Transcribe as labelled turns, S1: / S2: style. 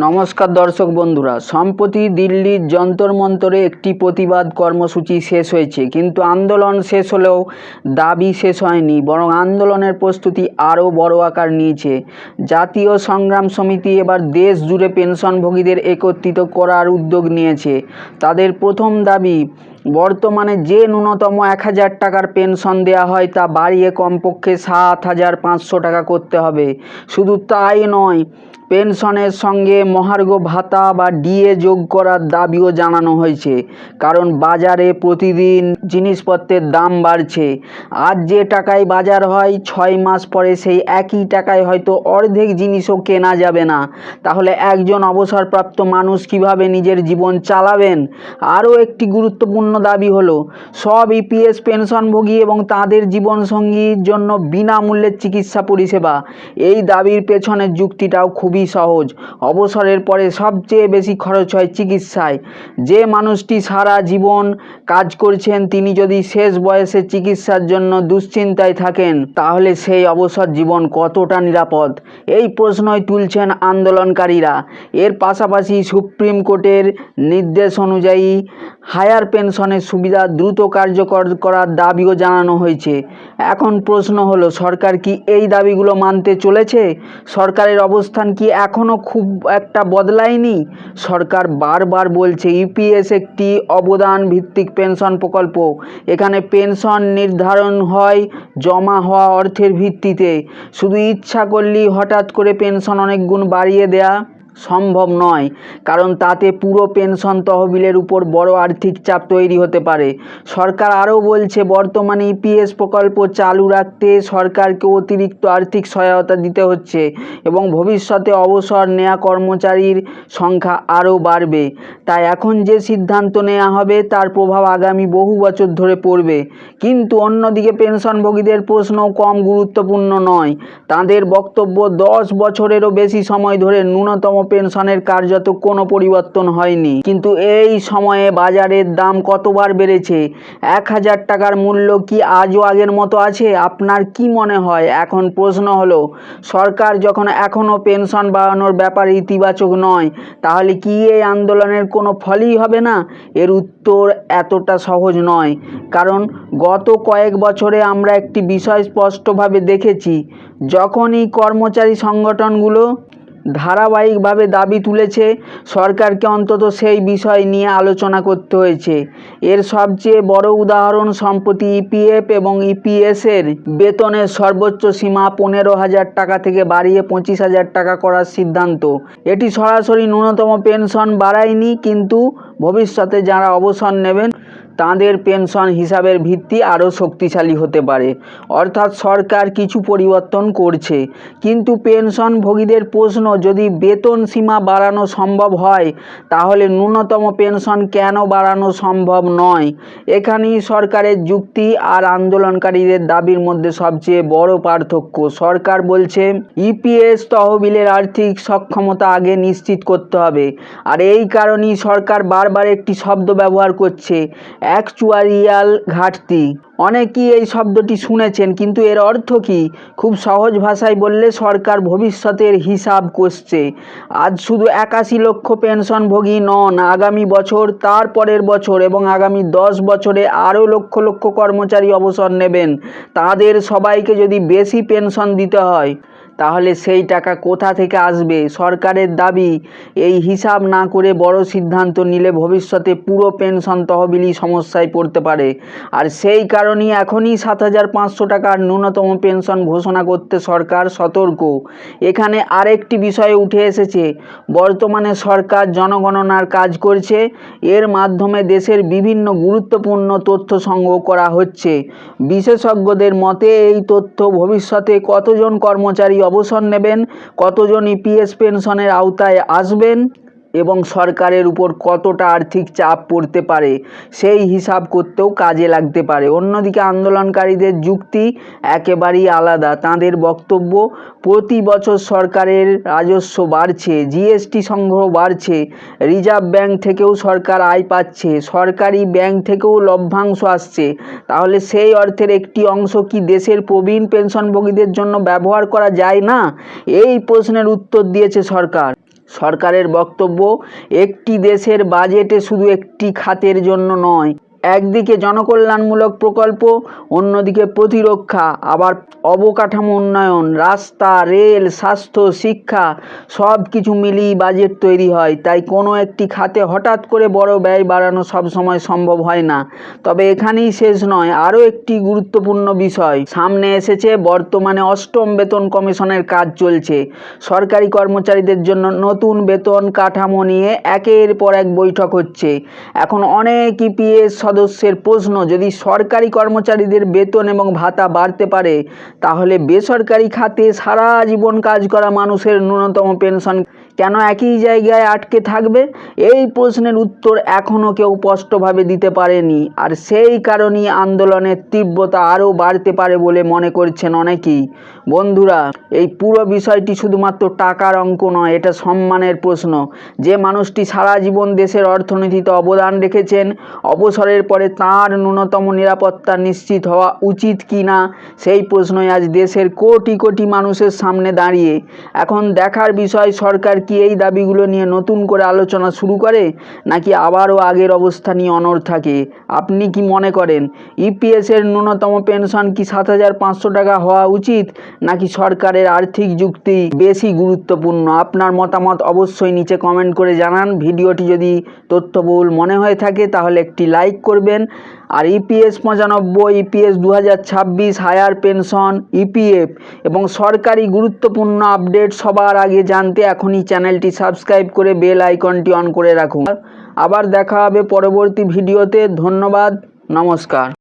S1: নমস্কার দর্শক বন্ধুরা, সম্প্রতি দিল্লির যন্তর মন্তরে একটি প্রতিবাদ কর্মসূচি শেষ হয়েছে, কিন্তু আন্দোলন শেষ হলেও দাবি শেষ হয়নি, বরং আন্দোলনের প্রস্তুতি আরও বড় আকার নিয়েছে। জাতীয় সংগ্রাম সমিতি এবার দেশ জুড়ে পেনশনভোগীদের একত্রিত করার উদ্যোগ নিয়েছে। তাদের প্রথম দাবি, বর্তমানে যে ন্যূনতম 1000 টাকার পেনশন দেওয়া হয় তা বাড়িয়ে কমপক্ষে 7500 টাকা করতে হবে। শুধু তাই নয়, পেনশনের সঙ্গে মহার্ঘ ভাতা বা ডিএ যোগ করার দাবিও জানানো হয়েছে, কারণ বাজারে প্রতিদিন জিনিসপত্রের দাম বাড়ছে। আজ যে টাকায় বাজার হয়, 6 মাস পরে সেই একই টাকায় হয়তো অর্ধেক জিনিসও কেনা যাবে না। তাহলে একজন অবসরপ্রাপ্ত মানুষ কিভাবে নিজের জীবন চালাবেন? আরও একটি গুরুত্বপূর্ণ দাবি হলো সব ইপিএস পেনশনভোগী এবং তাদের জীবনসঙ্গীর জন্য বিনামূল্যে চিকিৎসা পরিষেবা। এই দাবির পেছনের যুক্তিটাও খুবই সহজ। অবসরের পরে সবচেয়ে বেশি খরচ হয় চিকিৎসায়। যে মানুষটি সারা জীবন কাজ করছেন, তিনি যদি শেষ বয়সে চিকিৎসার জন্য দুশ্চিন্তায় থাকেন, তাহলে সেই অবসর জীবন কতটা নিরাপদ? এই প্রশ্নই তুলছেন আন্দোলনকারীরা। এর পাশাপাশি সুপ্রিম কোর্টের নির্দেশ অনুযায়ী হায়ার পেনশনের সুবিধা দ্রুত কার্যকর করার দাবিও জানানো হয়েছে। এখন প্রশ্ন হলো, সরকার কি এই দাবিগুলো মানতে চলেছে? সরকারের অবস্থান কি এখনও খুব একটা বদলায়নি? সরকার বারবার বলছে ইপিএস একটি অবদান ভিত্তিক পেনশন প্রকল্প। এখানে পেনশন নির্ধারণ হয় জমা হওয়া অর্থের ভিত্তিতে। শুধু ইচ্ছা করলেই হঠাৎ করে পেনশন অনেক গুণ বাড়িয়ে দেয়া সম্ভব নয়, কারণ তাতে পুরো পেনশন তহবিলের উপর বড় আর্থিক চাপ তৈরি হতে পারে। সরকার আরও বলছে, বর্তমানে ইপিএস প্রকল্প চালু রাখতে সরকারকে অতিরিক্ত আর্থিক সহায়তা দিতে হচ্ছে এবং ভবিষ্যতে অবসর নেওয়া কর্মচারীর সংখ্যা আরও বাড়বে। তাই এখন যে সিদ্ধান্ত নেওয়া হবে তার প্রভাব আগামী বহু বছর ধরে পড়বে। কিন্তু অন্যদিকে পেনশনভোগীদের প্রশ্নও কম গুরুত্বপূর্ণ নয়। তাদের বক্তব্য, 10 বছরেরও বেশি সময় ধরে ন্যূনতম পেনশনের কার্যত কোনো পরিবর্তন হয়নি, কিন্তু এই সময়ে বাজারের দাম কতবার বেড়েছে। 1000 টাকার মূল্য কি আজও আগের মতো আছে? আপনার কি মনে হয়? এখন প্রশ্ন হলো, সরকার যখন এখনও পেনশন বাড়ানোর ব্যাপারে ইতিবাচক নয়, তাহলে কি এই আন্দোলনের কোনো ফলই হবে না? এর উত্তর এতটা সহজ নয়, কারণ গত কয়েক বছরে আমরা একটি বিষয় স্পষ্টভাবে দেখেছি। যখনই কর্মচারী সংগঠনগুলো ধারাবাহিকভাবে দাবি তুলেছে, সরকারকে অন্তত সেই বিষয় নিয়ে আলোচনা করতে হয়েছে। এর সবচেয়ে বড় উদাহরণ সম্প্রতি ইপিএফ এবং ইপিএসের বেতনের সর্বোচ্চ সীমা 15,000 টাকা থেকে বাড়িয়ে 25,000 টাকা করার সিদ্ধান্ত। এটি সরাসরি ন্যূনতম পেনশন বাড়ায়নি, কিন্তু ভবিষ্যতে যারা অবসর নেবেন তাদের পেনশন হিসাবের ভিত্তি আরও শক্তিশালী হতে পারে। অর্থাৎ সরকার কিছু পরিবর্তন করছে, কিন্তু পেনশনভোগীদের প্রশ্ন, যদি বেতন সীমা বাড়ানো সম্ভব হয়, তাহলে ন্যূনতম পেনশন কেন বাড়ানো সম্ভব নয়? এখানেই সরকারের যুক্তি আর আন্দোলনকারীদের দাবির মধ্যে সবচেয়ে বড় পার্থক্য। সরকার বলছে ইপিএস তহবিলের আর্থিক সক্ষমতা আগে নিশ্চিত করতে হবে, আর এই কারণেই সরকার বারবার একটি শব্দ ব্যবহার করছে, অ্যাকচুয়ারিয়াল ঘাটতি। অনেকেই এই শব্দটি শুনেছেন, কিন্তু এর অর্থ কী? খুব সহজ ভাষায় বললে, সরকার ভবিষ্যতের হিসাব কষছে। আজ শুধু 81 লক্ষ পেনশনভোগী নন, আগামী বছর, তার পরের বছর এবং আগামী 10 বছরে আরও লক্ষ লক্ষ কর্মচারী অবসর নেবেন। তাদের সবাইকে যদি বেশি পেনশন দিতে হয়, তাহলে সেই টাকা কোথা থেকে আসবে? সরকারের দাবি, এই হিসাব না করে বড় সিদ্ধান্ত নিলে ভবিষ্যতে পুরো পেনশন তহবিলই সমস্যায় পড়তে পারে। আর সেই কারণেই এখনই 7500 টাকার ন্যূনতম পেনশন ঘোষণা করতে সরকার সতর্ক। এখানে আরেকটি বিষয় উঠে এসেছে। বর্তমানে সরকার জনগণনার কাজ করছে। এর মাধ্যমে দেশের বিভিন্ন গুরুত্বপূর্ণ তথ্য সংগ্রহ করা হচ্ছে। বিশেষজ্ঞদের মতে এই তথ্য ভবিষ্যতে কতজন কর্মচারী অবসর নেবেন, কতজন ইপিএস পেনশনের আওতায় আসবেন এবং সরকারের উপর কতটা আর্থিক চাপ পড়তে পারে, সেই হিসাব করতেও কাজে লাগতে পারে। অন্যদিকে আন্দোলনকারীদের যুক্তি একেবারেই আলাদা। তাদের বক্তব্য, প্রতি বছর সরকারের রাজস্ব বাড়ছে, জিএসটি সংগ্রহ বাড়ছে, রিজার্ভ ব্যাংক থেকেও সরকার আয় পাচ্ছে, সরকারি ব্যাংক থেকেও লভ্যাংশ আসছে। তাহলে সেই অর্থের একটি অংশ কি দেশের প্রবীণ পেনশনভোগীদের জন্য ব্যবহার করা যায় না? এই প্রশ্নের উত্তর দিয়েছে সরকার, সরকারের বক্তব্য, একটি দেশের বাজেটে শুধু একটি খাতের জন্য নয়, একদিকে জনকল্যাণমূলক প্রকল্প, অন্যদিকে প্রতিরক্ষা, আবার অবকাঠামো উন্নয়ন, রাস্তা, রেল, স্বাস্থ্য, শিক্ষা সব কিছু মিলিয়ে বাজেট তৈরি হয়। তাই কোনো একটি খাতে হঠাৎ করে বড় ব্যয় বাড়ানো সবসময় সম্ভব হয় না। তবে এখানেই শেষ নয়, আরও একটি গুরুত্বপূর্ণ বিষয় সামনে এসেছে। বর্তমানে অষ্টম বেতন কমিশনের কাজ চলছে। সরকারি কর্মচারীদের জন্য নতুন বেতন কাঠামো নিয়ে একের পর এক বৈঠক হচ্ছে। এখন অনেক ইপিএস সদস্যের প্রশ্ন, যদি সরকারি কর্মচারীদের বেতন এবং ভাতা বাড়তে পারে, তাহলে বেসরকারি খাতে সারা জীবন কাজ করা মানুষের ন্যূনতম পেনশন কেন একই জায়গায় আটকে থাকবে? এই প্রশ্নের উত্তর এখনও কেউ স্পষ্টভাবে দিতে পারেনি, আর সেই কারণেই আন্দোলনের তীব্রতা আরও বাড়তে পারে বলে মনে করছেন অনেকেই। বন্ধুরা, এই পুরো বিষয়টি শুধুমাত্র টাকার অঙ্ক নয়, এটা সম্মানের প্রশ্ন। যে মানুষটি সারা জীবন দেশের অর্থনীতিতে অবদান রেখেছেন, অবসরের পরে তাঁর ন্যূনতম নিরাপত্তা নিশ্চিত হওয়া উচিত কি না, সেই প্রশ্নই আজ দেশের কোটি কোটি মানুষের সামনে দাঁড়িয়ে। এখন দেখার বিষয়, সরকার কি এই দাবিগুলো নিয়ে নতুন করে আলোচনা শুরু করে, নাকি আবারও আগের অবস্থা নিয়ে অনড় থাকে। আপনি কি মনে করেন, ইপিএসের ন্যূনতম পেনশন কি 7,500 টাকা হওয়া উচিত, নাকি সরকারের আর্থিক যুক্তি বেশি গুরুত্বপূর্ণ? আপনার মতামত অবশ্যই নিচে কমেন্ট করে জানান। ভিডিওটি যদি তথ্যবহুল মনে হয়ে থাকে তাহলে একটি লাইক করবেন। আর EPS 95, EPS 2026, higher pension, EPF এবং সরকারি গুরুত্বপূর্ণ আপডেট সবার আগে জানতে এখনই চ্যানেলটি সাবস্ক্রাইব করে বেল আইকনটি অন করে রাখুন। আবার দেখা হবে পরবর্তী ভিডিওতে। ধন্যবাদ, নমস্কার।